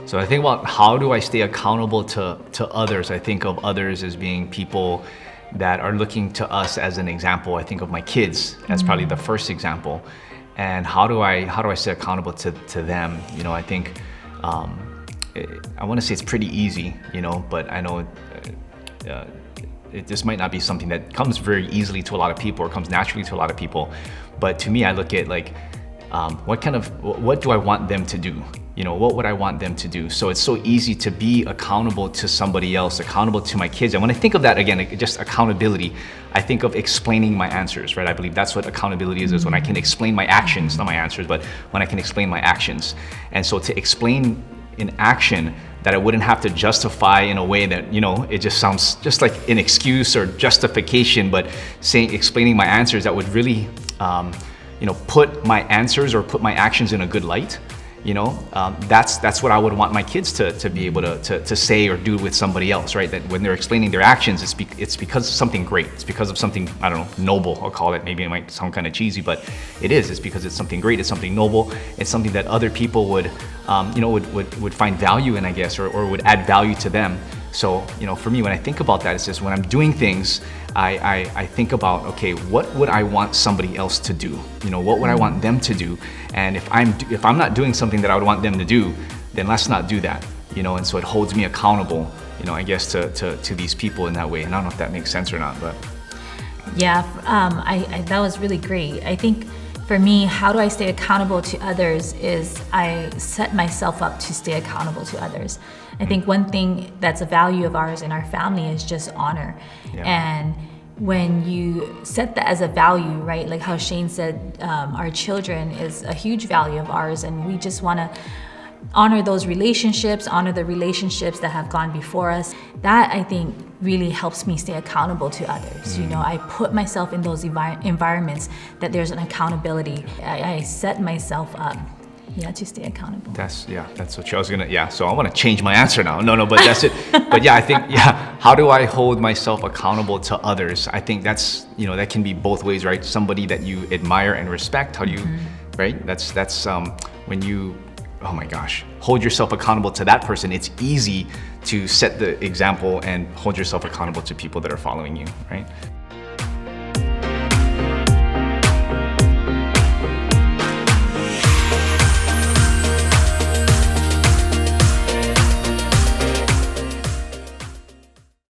So I think about how do I stay accountable to others. I think of others as being people that are looking to us as an example. I think of my kids as probably the first example. And how do I stay accountable to them? You know, I think I want to say it's pretty easy, you know, but I know this might not be something that comes very easily to a lot of people or comes naturally to a lot of people. But to me, I look at like, what do I want them to do? You know, what would I want them to do? So it's so easy to be accountable to somebody else, accountable to my kids. And when I think of that, again, just accountability, I think of explaining my answers, right? I believe that's what accountability is when I can explain my actions, not my answers, but when I can explain my actions. And so to explain in action that I wouldn't have to justify in a way that, you know, it just sounds just like an excuse or justification, but explaining my answers that would really, you know, put my answers or put my actions in a good light. You know, that's what I would want my kids to be able to say or do with somebody else, right? That when they're explaining their actions, it's because of something great. It's because of something, I don't know, noble, I'll call it. Maybe it might sound kind of cheesy, but it is. It's because it's something great. It's something noble. It's something that other people would, you know, would find value in, I guess, or would add value to them. So, you know, for me, when I think about that, it's just when I'm doing things, I think about, okay, what would I want somebody else to do? You know, what would I want them to do? And if I'm not doing something that I would want them to do, then let's not do that. You know, and so it holds me accountable, you know, I guess to these people in that way. And I don't know if that makes sense or not, but. Yeah, that was really great. I think for me, how do I stay accountable to others is I set myself up to stay accountable to others. I think one thing that's a value of ours in our family is just honor. Yeah. And when you set that as a value, right, like how Shane said, our children is a huge value of ours, and we just want to honor those relationships, honor the relationships that have gone before us. That, I think, really helps me stay accountable to others. You know, I put myself in those environments that there's an accountability. I set myself up, yeah, to stay accountable. That's what I was gonna, so I want to change my answer now. No, but that's it. But yeah, I think, how do I hold myself accountable to others? I think that's, you know, that can be both ways, right? Somebody that you admire and respect, how do you, right? That's when you, oh my gosh, hold yourself accountable to that person. It's easy to set the example and hold yourself accountable to people that are following you, right?